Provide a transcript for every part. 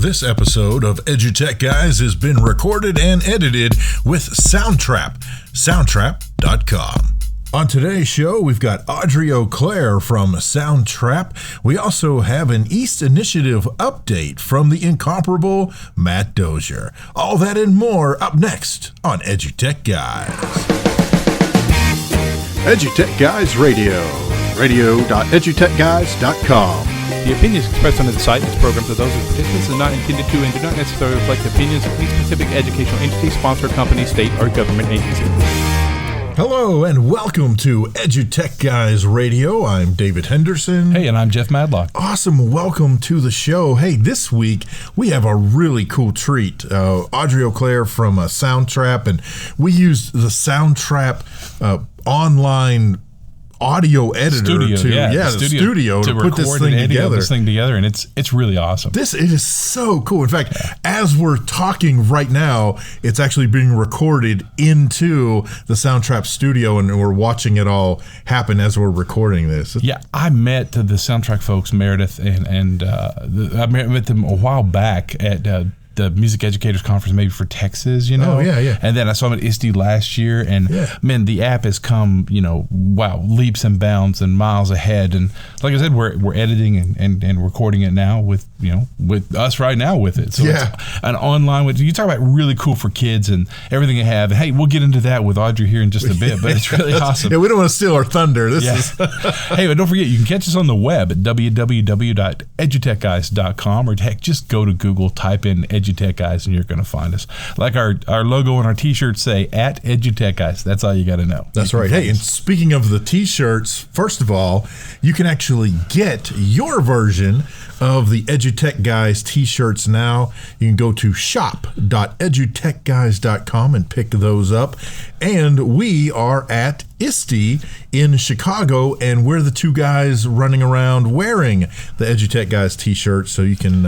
This episode of EduTechGuys has been recorded and edited with Soundtrap, soundtrap.com. On today's show, we've got Audrey Auclair from Soundtrap. We also have an East Initiative update from the incomparable Matt Dozier. All that and more up next on EduTechGuys. EduTechGuys Radio, radio.edutechguys.com. The opinions expressed on the site and its programs are those of participants and not intended to and do not necessarily reflect the opinions of any specific educational entity, sponsor, company, state, or government agency. Hello and welcome to EduTechGuys Radio. I'm David Henderson. Hey, and I'm Jeff Madlock. Awesome. Welcome to the show. Hey, this week we have a really cool treat. Audrey Auclair from Soundtrap, and we used the Soundtrap online audio editor the studio to put this thing together. And it's really awesome. It is so cool. In fact, as we're talking right now, it's actually being recorded into the Soundtrap studio, and we're watching it all happen as we're recording this. Yeah, I met the Soundtrack folks, Meredith, and I met them a while back at the Music Educators Conference, maybe for Texas, you know? Oh, yeah. And then I saw them at ISTE last year, and man, the app has come, leaps and bounds and miles ahead. And like I said, we're editing and recording it now with us right now with it. So it's an online, you talk about really cool for kids and everything they have. And hey, we'll get into that with Audrey here in just a bit, but it's really awesome. Yeah, we don't want to steal our thunder. Hey, but don't forget, you can catch us on the web at www.edutechguys.com, or heck, just go to Google, type in EduTechGuys, and you're going to find us. Like our logo and our t-shirts say, at EduTechGuys. That's all you got to know. That's right. Hey, and speaking of the t-shirts, first of all, you can actually get your version of the EduTechGuys t-shirts now. You can go to shop.edutechguys.com and pick those up. And we are at ISTE in Chicago, and we're the two guys running around wearing the EduTechGuys t-shirt, so you can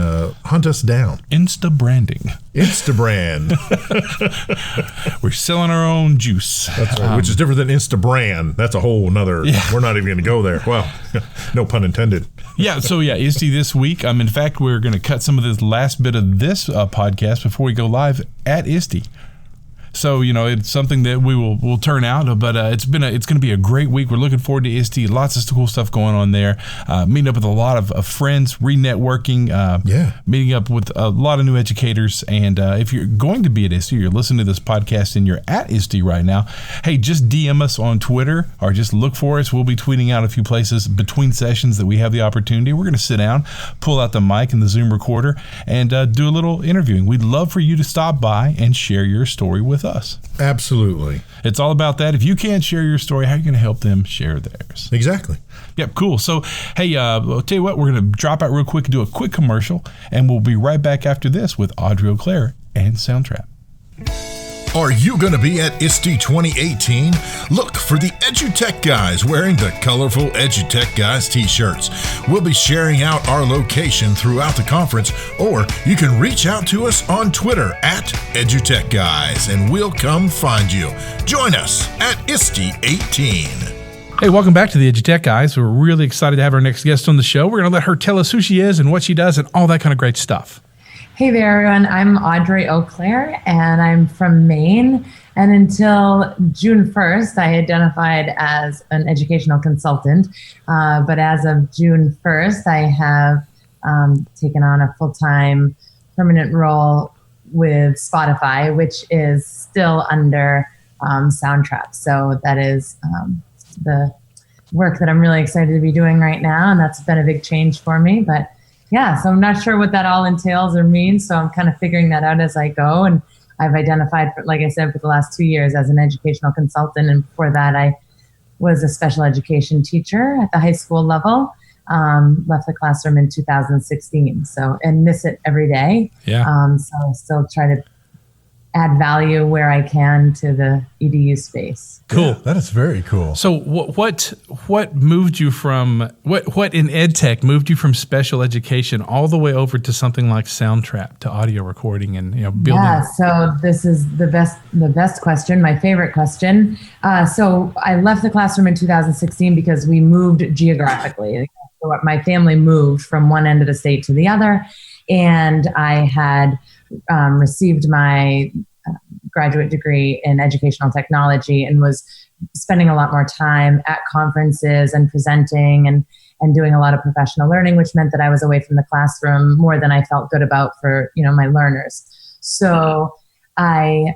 hunt us down. Insta-branding. Insta-brand. We're selling our own juice. That's right, which is different than Insta-brand. That's a whole nother, we're not even going to go there. Well, no pun intended. ISTE this week. In fact, we're going to cut some of this last bit of this podcast before we go live at ISTE. So, it's something that we'll turn out, but it's going to be a great week. We're looking forward to ISTE. Lots of cool stuff going on there. Meeting up with a lot of friends, re-networking, meeting up with a lot of new educators. And if you're going to be at ISTE, you're listening to this podcast and you're at ISTE right now, hey, just DM us on Twitter or just look for us. We'll be tweeting out a few places between sessions that we have the opportunity. We're going to sit down, pull out the mic and the Zoom recorder, and do a little interviewing. We'd love for you to stop by and share your story with us. Absolutely. It's all about that. If you can't share your story, how are you going to help them share theirs? Exactly. Yep, cool. So, hey, I'll tell you what, we're going to drop out real quick and do a quick commercial, and we'll be right back after this with Audrey Auclair and Soundtrap. Are you going to be at ISTE 2018? Look for the EduTech Guys wearing the colorful EduTech Guys t-shirts. We'll be sharing out our location throughout the conference, or you can reach out to us on Twitter at EduTech Guys, and we'll come find you. Join us at ISTE 18. Hey, welcome back to the EduTech Guys. We're really excited to have our next guest on the show. We're going to let her tell us who she is and what she does and all that kind of great stuff. Hey there, everyone. I'm Audrey Auclair, and I'm from Maine. And until June 1st, I identified as an educational consultant. But as of June 1st, I have taken on a full-time permanent role with Spotify, which is still under Soundtrap. So that is the work that I'm really excited to be doing right now, and that's been a big change for me. But so I'm not sure what that all entails or means, so I'm kind of figuring that out as I go. And I've identified, like I said, for the last 2 years as an educational consultant, and before that I was a special education teacher at the high school level. Left the classroom in 2016, and miss it every day. So I still try to add value where I can to the EDU space. Cool. Yeah, that is very cool. So what moved you from what in ed tech moved you from special education all the way over to something like Soundtrap to audio recording and building? Yeah, so this is the best question, my favorite question. So I left the classroom in 2016 because we moved geographically. So my family moved from one end of the state to the other. And I had received my graduate degree in educational technology and was spending a lot more time at conferences and presenting and doing a lot of professional learning, which meant that I was away from the classroom more than I felt good about for, my learners. So I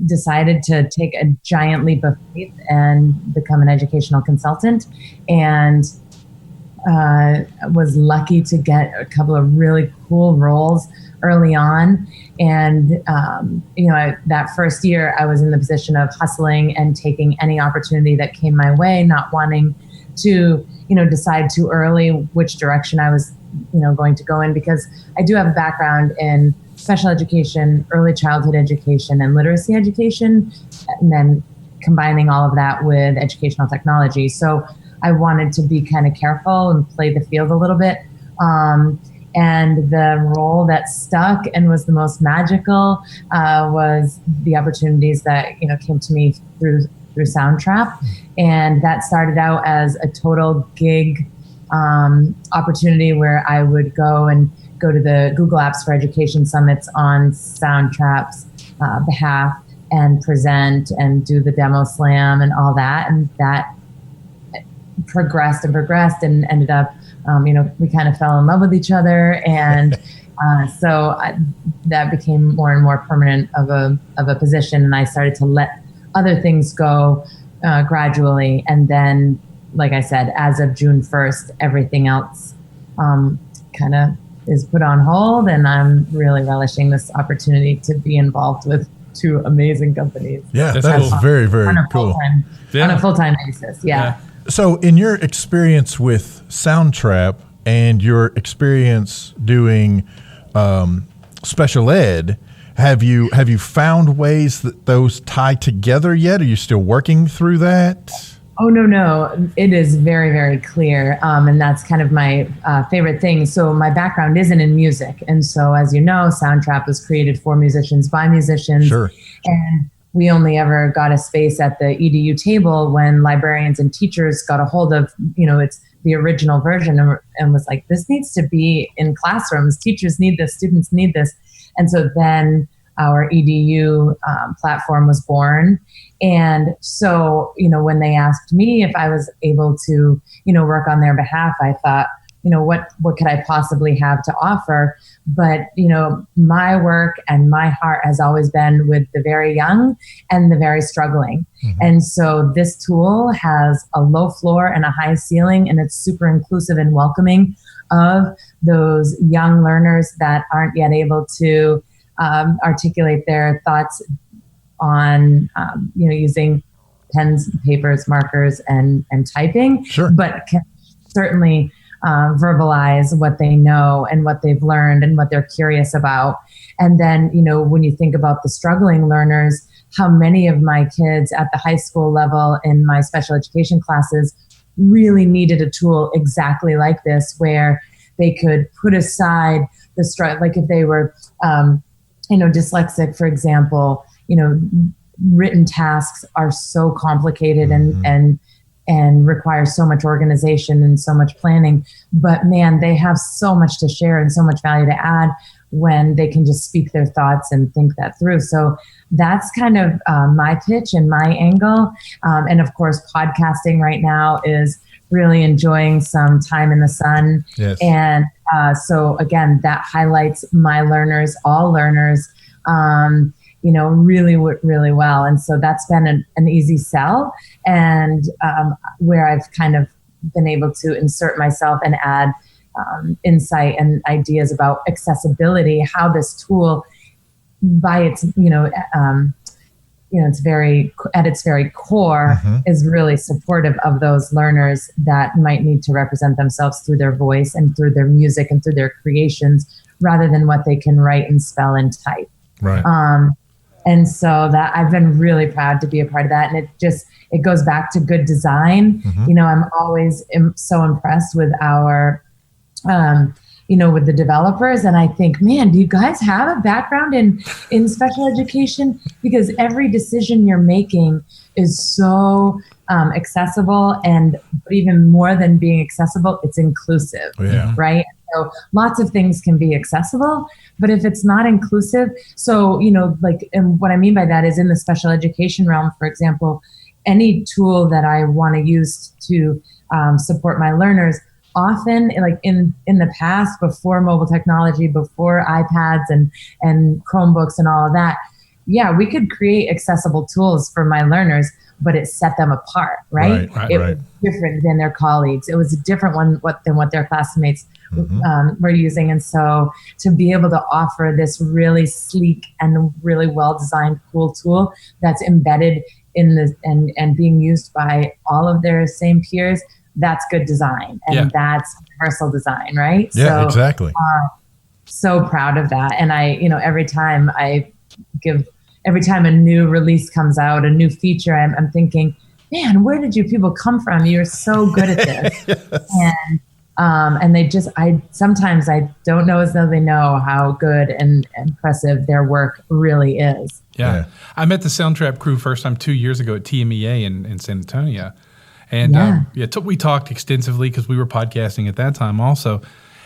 decided to take a giant leap of faith and become an educational consultant, and was lucky to get a couple of really cool roles early on. And, that first year I was in the position of hustling and taking any opportunity that came my way, not wanting to, decide too early which direction I was, going to go in, because I do have a background in special education, early childhood education, and literacy education, and then combining all of that with educational technology. So I wanted to be kind of careful and play the field a little bit. And the role that stuck and was the most magical was the opportunities that came to me through Soundtrap, and that started out as a total gig opportunity where I would go to the Google Apps for Education summits on Soundtrap's behalf and present and do the demo slam and all that, and that progressed and ended up. We kind of fell in love with each other, and so that became more and more permanent of a position, and I started to let other things go gradually. And then, like I said, as of June 1st, everything else kind of is put on hold, and I'm really relishing this opportunity to be involved with two amazing companies. Yeah, that is very, very cool. On a full-time basis, yeah. So in your experience with Soundtrap and your experience doing special ed, have you found ways that those tie together yet? Are you still working through that? Oh, no. It is very, very clear. And that's kind of my favorite thing. So my background isn't in music. And so, as you know, Soundtrap was created for musicians by musicians. Sure. And we only ever got a space at the EDU table when librarians and teachers got a hold of, it's the original version, and was like, this needs to be in classrooms. Teachers need this, students need this. And so then our EDU platform was born. And so, when they asked me if I was able to, work on their behalf, I thought, what could I possibly have to offer? But, my work and my heart has always been with the very young and the very struggling. Mm-hmm. And so this tool has a low floor and a high ceiling, and it's super inclusive and welcoming of those young learners that aren't yet able to articulate their thoughts on, using pens, papers, markers, and typing. Sure. But can certainly verbalize what they know and what they've learned and what they're curious about. And then, when you think about the struggling learners, how many of my kids at the high school level in my special education classes really needed a tool exactly like this, where they could put aside the struggle, like if they were, dyslexic, for example, written tasks are so complicated and require so much organization and so much planning. But man, they have so much to share and so much value to add when they can just speak their thoughts and think that through. So that's kind of my pitch and my angle. And of course, podcasting right now is really enjoying some time in the sun. Yes. And so again, that highlights my learners, all learners, really well. And so that's been an easy sell, and where I've kind of been able to insert myself and add insight and ideas about accessibility, how this tool by its, it's very, at its very core, is really supportive of those learners that might need to represent themselves through their voice and through their music and through their creations, rather than what they can write and spell and type. Right. And so that I've been really proud to be a part of that. And it goes back to good design. I'm always so impressed with our, with the developers. And I think, man, do you guys have a background in special education? Because every decision you're making is so accessible, but even more than being accessible, it's inclusive, right? So lots of things can be accessible, but if it's not inclusive, so, and what I mean by that is in the special education realm, for example, any tool that I want to use to support my learners, often like in the past, before mobile technology, before iPads and Chromebooks and all of that, yeah, we could create accessible tools for my learners, but it set them apart, right? It was different than their colleagues. It was a different one than what their classmates were using. And so to be able to offer this really sleek and really well-designed, cool tool that's embedded in the and being used by all of their same peers, that's good design. And that's universal design, right? Yeah, so, exactly. So proud of that. And every time a new release comes out, a new feature, I'm thinking, man, where did you people come from? You're so good at this. Yes. And they sometimes I don't know as though they know how good and impressive their work really is. Yeah. I met the Soundtrap crew first time 2 years ago at TMEA in San Antonio. And we talked extensively because we were podcasting at that time also.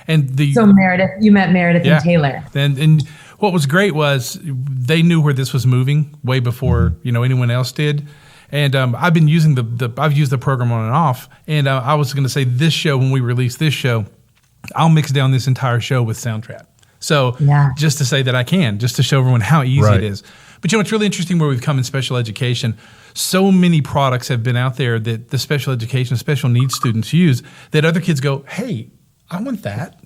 So Meredith, you met Meredith and Taylor. And what was great was they knew where this was moving way before anyone else did. And I've been using I've used the program on and off. And I was going to say this show, when we release this show, I'll mix down this entire show with Soundtrap. So just to say that I can, just to show everyone how easy it is. But it's really interesting where we've come in special education. So many products have been out there that the special education, special needs students use that other kids go, hey, I want that.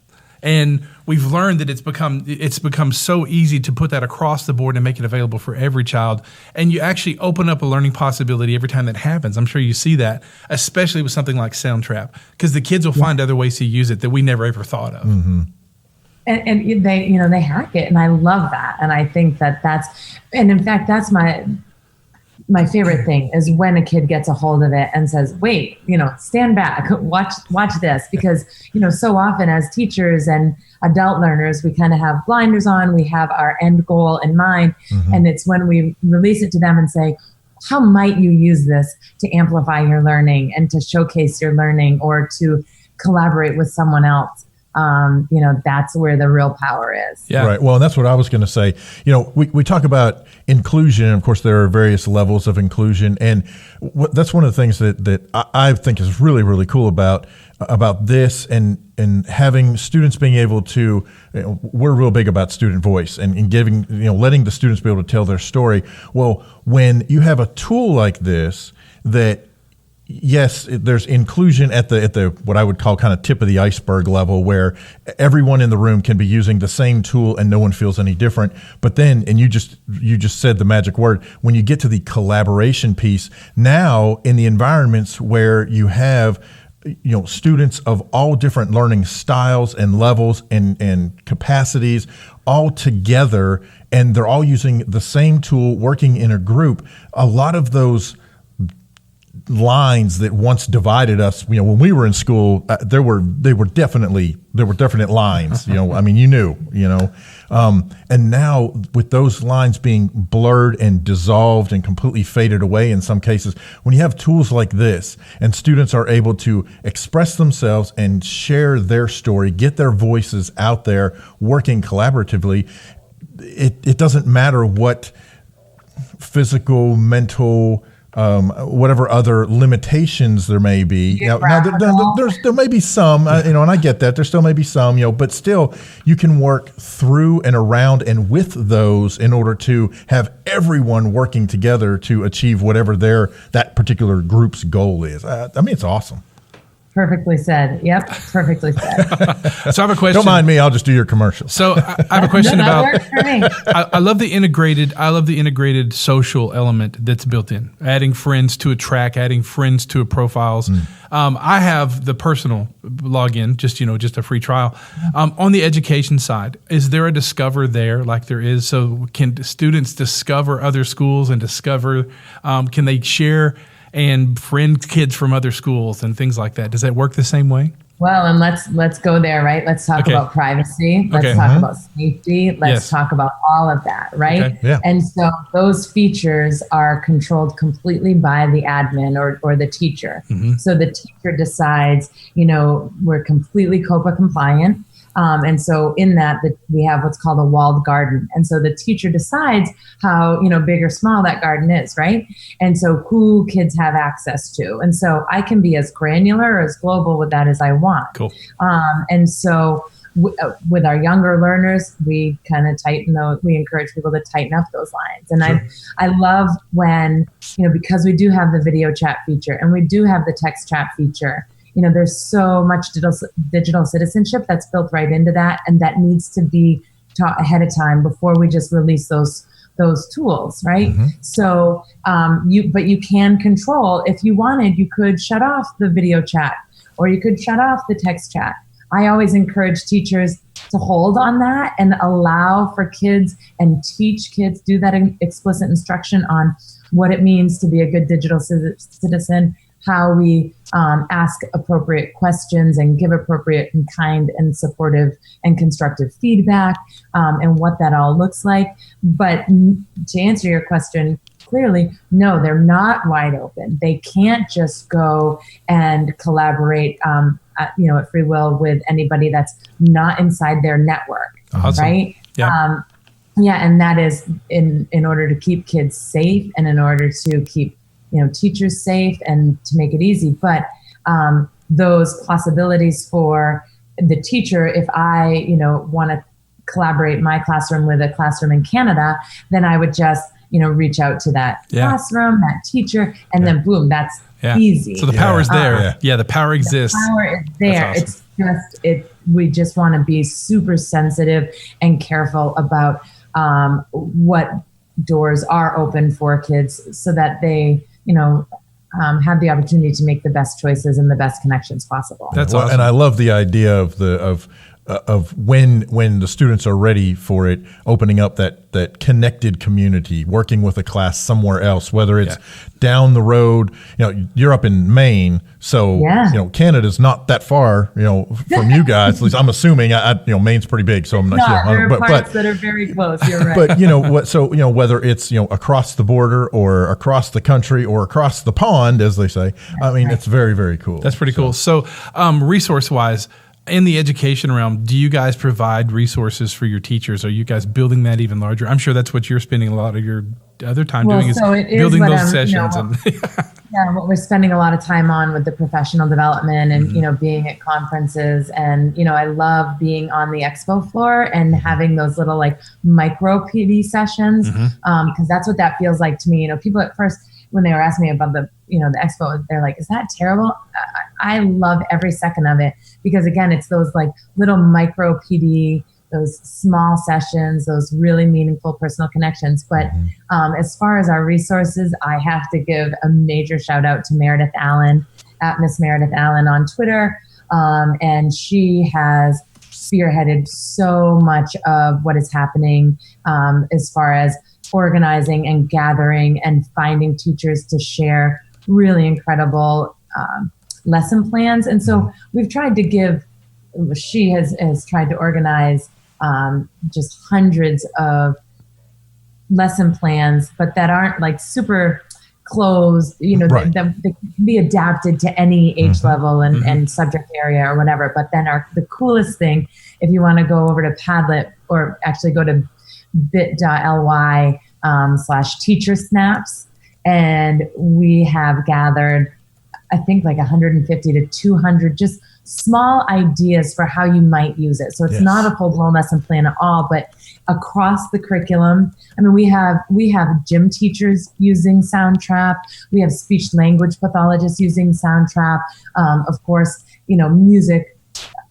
And we've learned that it's become so easy to put that across the board and make it available for every child. And you actually open up a learning possibility every time that happens. I'm sure you see that, especially with something like Soundtrap, because the kids will find other ways to use it that we never ever thought of. Mm-hmm. And they hack it, and I love that. And I think and in fact, that's my favorite thing is when a kid gets a hold of it and says, wait, stand back, watch this. Because, so often as teachers and adult learners, we kind of have blinders on, we have our end goal in mind. And it's when we release it to them and say, how might you use this to amplify your learning and to showcase your learning or to collaborate with someone else? That's where the real power is. Yeah. Right. Well, and that's what I was going to say. We talk about inclusion. And of course, there are various levels of inclusion. And that's one of the things that I think is really, really cool about this and having students being able to, we're real big about student voice and giving, letting the students be able to tell their story. Well, when you have a tool like this that, yes, there's inclusion at the what I would call kind of tip of the iceberg level, where everyone in the room can be using the same tool and no one feels any different. But then, and you just said the magic word, when you get to the collaboration piece, now in the environments where you have students of all different learning styles and levels and capacities all together, and they're all using the same tool, working in a group, a lot of those lines that once divided us, when we were in school, there were definite lines, and now with those lines being blurred and dissolved and completely faded away in some cases, when you have tools like this and students are able to express themselves and share their story, get their voices out there, working collaboratively, it doesn't matter what physical, mental, whatever other limitations there may be. Now there may be some, and I get that. There still may be some, but still you can work through and around and with those in order to have everyone working together to achieve whatever that particular group's goal is. It's awesome. Perfectly said. Yep, perfectly said. So I have a question. Don't mind me. I'll just do your commercial. So I have a question about. Works for me. I love the integrated social element that's built in. Adding friends to a track, adding friends to a profiles. I have the personal login, just a free trial. On the education side, is there a discover there like there is? So can students discover other schools and discover? Can they share and friend kids from other schools and things like that? Does that work the same way? Well, and let's go there, right? Let's talk about privacy. Let's talk about safety. Let's talk about all of that, right? Okay. Yeah. And so those features are controlled completely by the admin or the teacher. So the teacher decides, we're completely COPA compliant. And so in that, we have what's called a walled garden. And so the teacher decides how, big or small that garden is, right? And so who kids have access to. And so I can be as granular or as global with that as I want. Cool. And so with our younger learners, we kind of we encourage people to tighten up those lines. And Sure. I love when, because we do have the video chat feature and we do have the text chat feature, there's so much digital citizenship that's built right into that. And that needs to be taught ahead of time before we just release those tools, right? Mm-hmm. So, but you can control, if you wanted, you could shut off the video chat or you could shut off the text chat. I always encourage teachers to hold on that and allow for kids and teach kids, do that explicit instruction on what it means to be a good digital citizen, how we ask appropriate questions and give appropriate and kind and supportive and constructive feedback, and what that all looks like. But to answer your question clearly, no, they're not wide open. They can't just go and collaborate at free will with anybody that's not inside their network. Awesome. Right? Yeah. And that is in order to keep kids safe and in order to keep teachers safe and to make it easy. But those possibilities for the teacher, if I want to collaborate my classroom with a classroom in Canada, then I would just reach out to that classroom, that teacher, and then boom, that's easy. So the power is there. The power exists. The power is there. Awesome. It's we just want to be super sensitive and careful about what doors are open for kids so that they have the opportunity to make the best choices and the best connections possible. That's awesome. And I love the idea of when the students are ready for it, opening up that connected community, working with a class somewhere else, whether it's down the road. You're up in Maine, so Canada's not that far, from you guys. At least I'm assuming. Maine's pretty big, so I'm not sure. There are parts that are very close. You're right. But whether it's across the border or across the country or across the pond, as they say, it's very, very cool. That's pretty cool. So resource wise, in the education realm, do you guys provide resources for your teachers? Are you guys building that even larger? I'm sure that's what you're spending a lot of your other time doing is building those sessions. What we're spending a lot of time on with the professional development and, being at conferences. And, I love being on the expo floor and having those little micro PD sessions because that's what that feels like to me. People at first, when they were asking me about the expo, they're like, is that terrible? I love every second of it because again, it's those little micro PD, those small sessions, those really meaningful personal connections. But as far as our resources, I have to give a major shout out to Meredith Allen at Miss Meredith Allen on Twitter. And she has spearheaded so much of what is happening as far as organizing and gathering and finding teachers to share really incredible lesson plans. And so we've tried to she has tried to organize just hundreds of lesson plans, but that aren't super closed, Right. that can be adapted to any age level and subject area or whatever. But then the coolest thing, if you want to go over to Padlet or actually go to bit.ly /teacher snaps, and we have gathered, I think 150 to 200 just small ideas for how you might use it. So it's not a full-blown lesson plan at all, but across the curriculum. We have gym teachers using Soundtrap. We have speech language pathologists using Soundtrap. Of course, music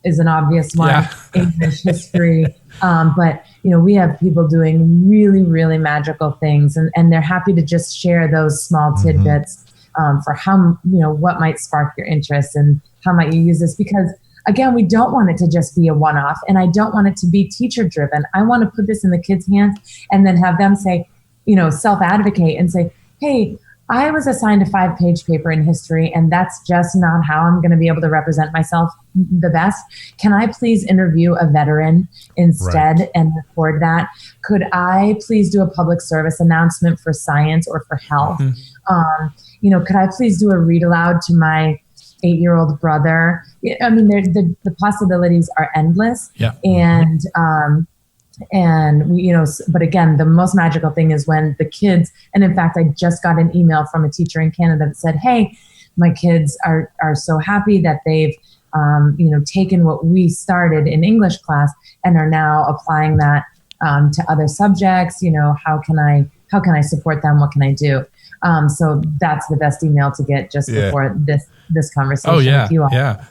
is an obvious one. English, history. But we have people doing really, really magical things, and they're happy to just share those small tidbits for how, what might spark your interest and how might you use this. Because again, we don't want it to just be a one-off, and I don't want it to be teacher-driven. I want to put this in the kids' hands and then have them say, self-advocate and say, hey, I was assigned a 5-page paper in history, and that's just not how I'm going to be able to represent myself the best. Can I please interview a veteran instead and record that? Could I please do a public service announcement for science or for health? Could I please do a read aloud to my 8-year-old brother. I mean, the possibilities are endless. Yeah. And we, but again, the most magical thing is when the kids, and in fact, I just got an email from a teacher in Canada that said, hey, my kids are so happy that they've, taken what we started in English class and are now applying that to other subjects. How can I support them? What can I do? So that's the best email to get just before this conversation with you all. Yeah.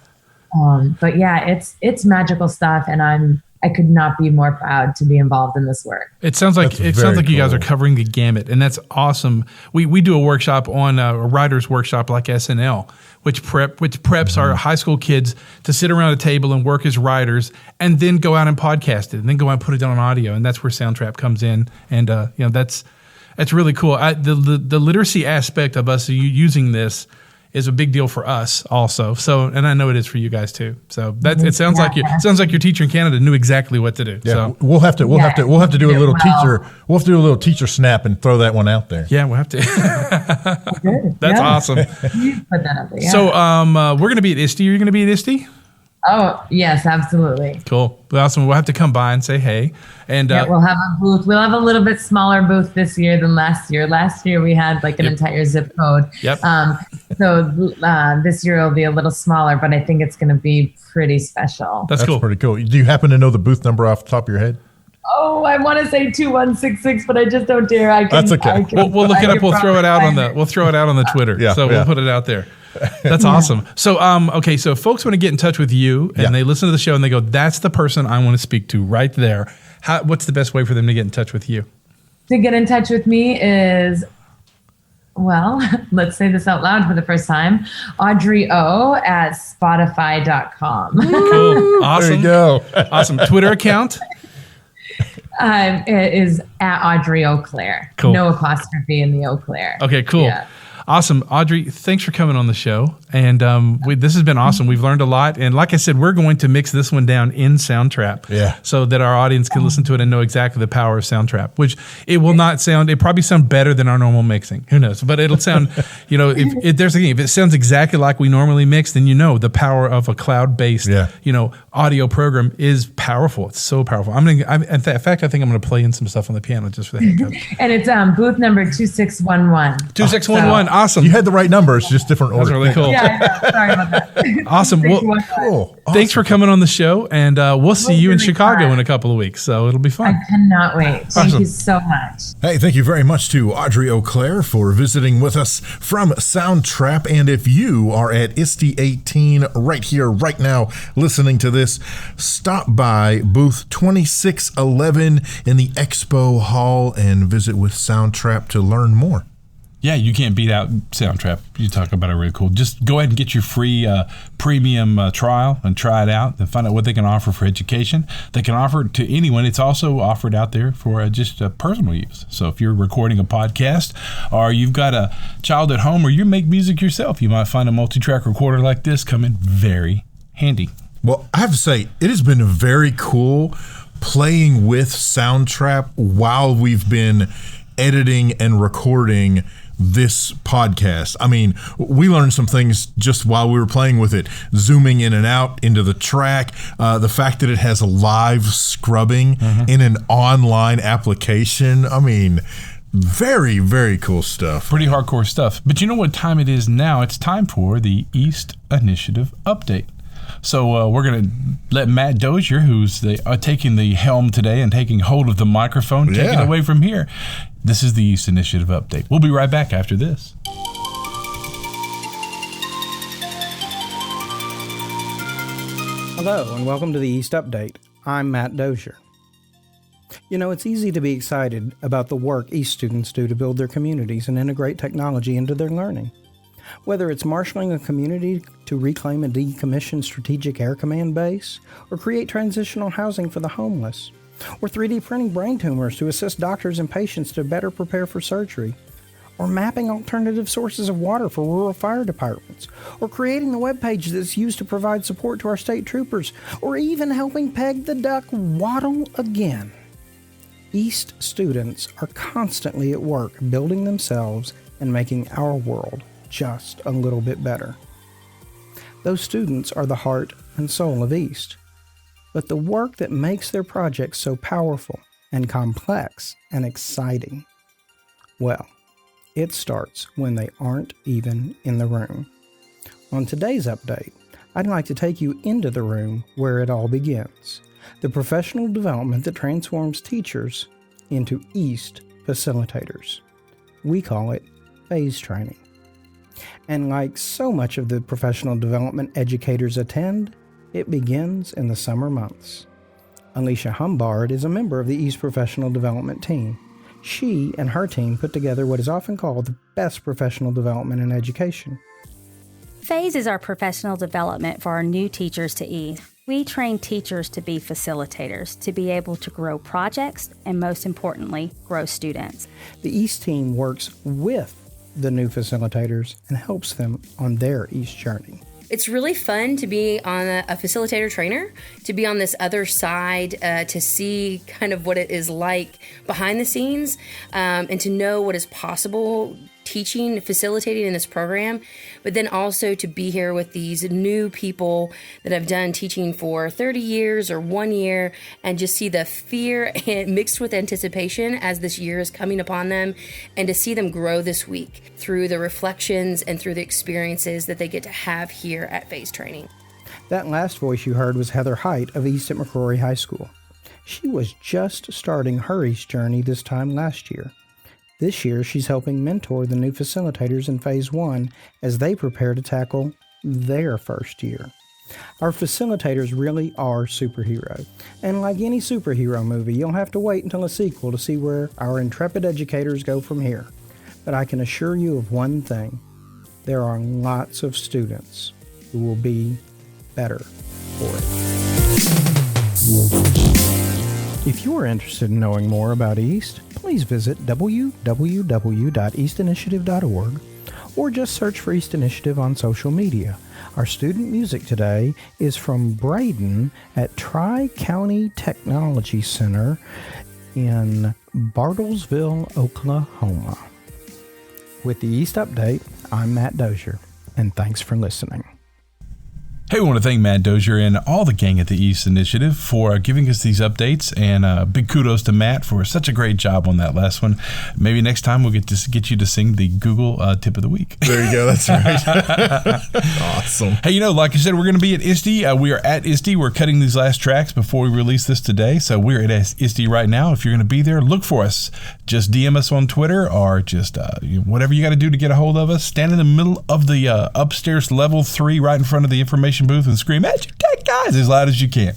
But yeah, it's magical stuff, and I could not be more proud to be involved in this work. It sounds like you guys are covering the gamut, and that's awesome. We do a workshop on a writer's workshop like SNL, which preps our high school kids to sit around a table and work as writers, and then go out and podcast it, and then go out and put it on audio, and that's where Soundtrap comes in, and that's really cool. The literacy aspect of us using this is a big deal for us also. So, and I know it is for you guys too. So it sounds like your teacher in Canada knew exactly what to do. Yeah, so we'll have to do a little teacher. We'll have to do a little teacher snap and throw that one out there. Yeah, we'll have to. That's awesome. You put that up there. Yeah. So, we're going to be at ISTE. Are you going to be at ISTE? Oh, yes, absolutely. Cool. Awesome. We'll have to come by and say hey. And we'll have a booth. We'll have a little bit smaller booth this year than last year. Last year we had like an entire zip code. Yep. So this year it'll be a little smaller, but I think it's going to be pretty special. That's cool. Pretty cool. Do you happen to know the booth number off the top of your head? Oh, I want to say 2166, but I just don't dare. That's okay. We'll look it up. We'll throw it out on the Twitter. We'll put it out there. That's awesome. So, okay. So folks want to get in touch with you and they listen to the show and they go, that's the person I want to speak to right there. What's the best way for them to get in touch with you? To get in touch with me is, well, let's say this out loud for the first time. Audrey O at Spotify.com. Cool. Awesome. There you go. Awesome. Twitter account? It is at Audrey Eau Claire. Cool. No apostrophe in the Eau Claire. Okay, cool. Yeah. Awesome. Audrey, thanks for coming on the show. And this has been awesome. We've learned a lot. And like I said, we're going to mix this one down in Soundtrap so that our audience can listen to it and know exactly the power of Soundtrap, which it will not sound, it probably sound better than our normal mixing. Who knows? But it'll sound, if there's a thing, if it sounds exactly like we normally mix, then the power of a cloud-based, audio program is powerful. It's so powerful. In fact, I think I'm going to play in some stuff on the piano just for the heck of it. And it's booth number 2611. 2611. Awesome. You had the right number. It's just different order. That's really cool. Yeah, I know. Sorry about that. Awesome. Well, cool. Thanks for coming on the show, and we'll see you in Chicago in a couple of weeks, so it'll be fun. I cannot wait. Thank you so much. Hey, thank you very much to Audrey Eau Claire for visiting with us from Soundtrap. And if you are at ISTE 18 right here, right now, listening to this, stop by booth 2611 in the Expo Hall and visit with Soundtrap to learn more. Yeah, you can't beat out Soundtrap. You talk about it really cool. Just go ahead and get your free premium trial and try it out and find out what they can offer for education. They can offer it to anyone. It's also offered out there for just personal use. So if you're recording a podcast or you've got a child at home or you make music yourself, you might find a multi-track recorder like this come in very handy. Well, I have to say, it has been very cool playing with Soundtrap while we've been editing and recording this podcast. I mean, we learned some things just while we were playing with it, zooming in and out into the track, the fact that it has a live scrubbing in an online application. I mean, very, very cool stuff. Pretty hardcore stuff. But you know what time it is now? It's time for the East Initiative Update. So we're going to let Matt Dozier, who's taking the helm today and taking hold of the microphone, take it away from here. This is the East Initiative Update. We'll be right back after this. Hello, and welcome to the East Update. I'm Matt Dozier. It's easy to be excited about the work East students do to build their communities and integrate technology into their learning. Whether it's marshaling a community to reclaim a decommissioned strategic air command base, or create transitional housing for the homeless, or 3D printing brain tumors to assist doctors and patients to better prepare for surgery, or mapping alternative sources of water for rural fire departments, or creating the webpage that's used to provide support to our state troopers, or even helping Peg the Duck waddle again. East students are constantly at work building themselves and making our world just a little bit better. Those students are the heart and soul of East. But the work that makes their projects so powerful and complex and exciting, well, it starts when they aren't even in the room. On today's update, I'd like to take you into the room where it all begins, the professional development that transforms teachers into East facilitators. We call it phase training. And like so much of the professional development educators attend, it begins in the summer months. Alicia Humbard is a member of the East Professional Development Team. She and her team put together what is often called the best professional development in education. Phase is our professional development for our new teachers to East. We train teachers to be facilitators, to be able to grow projects, and most importantly, grow students. The East team works with the new facilitators and helps them on their East journey. It's really fun to be on a facilitator trainer, to be on this other side, to see kind of what it is like behind the scenes, and to know what is possible teaching, facilitating in this program, but then also to be here with these new people that have done teaching for 30 years or 1 year and just see the fear mixed with anticipation as this year is coming upon them, and to see them grow this week through the reflections and through the experiences that they get to have here at Phase Training. That last voice you heard was Heather Height of East at McCrory High School. She was just starting her East journey this time last year. This year, she's helping mentor the new facilitators in Phase 1 as they prepare to tackle their first year. Our facilitators really are superheroes. And like any superhero movie, you'll have to wait until a sequel to see where our intrepid educators go from here. But I can assure you of one thing. There are lots of students who will be better for it. If you are interested in knowing more about East, please visit www.eastinitiative.org or just search for East Initiative on social media. Our student music today is from Braden at Tri-County Technology Center in Bartlesville, Oklahoma. With the East Update, I'm Matt Dozier, and thanks for listening. Hey, we want to thank Matt Dozier and all the gang at the East Initiative for giving us these updates, and big kudos to Matt for such a great job on that last one. Maybe next time we'll get you to sing the Google Tip of the Week. There you go. That's right. Awesome. Hey, like I said, we're going to be at ISTE. We are at ISTE. We're cutting these last tracks before we release this today, so we're at ISTE right now. If you're going to be there, look for us. Just DM us on Twitter or just whatever you got to do to get a hold of us. Stand in the middle of the upstairs level 3 right in front of the information booth and scream EduTechGuys as loud as you can.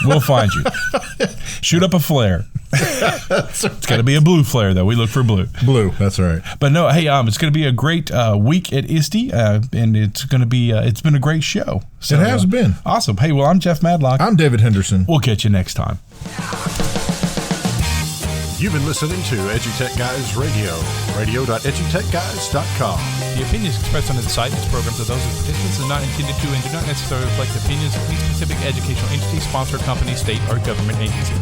We'll find you. Shoot up a flare. It's got to be a blue flare, though. We look for blue. Blue, that's right. But no, hey, it's going to be a great week at ISTE, and it's going to be. It's been a great show. So, it has been awesome. Hey, well, I'm Jeff Madlock. I'm David Henderson. We'll catch you next time. You've been listening to EduTechGuys Radio, radio.edutechguys.com. The opinions expressed on the site and its programs are those of participants and not intended to and do not necessarily reflect the opinions of any specific educational entity, sponsor, company, state, or government agency.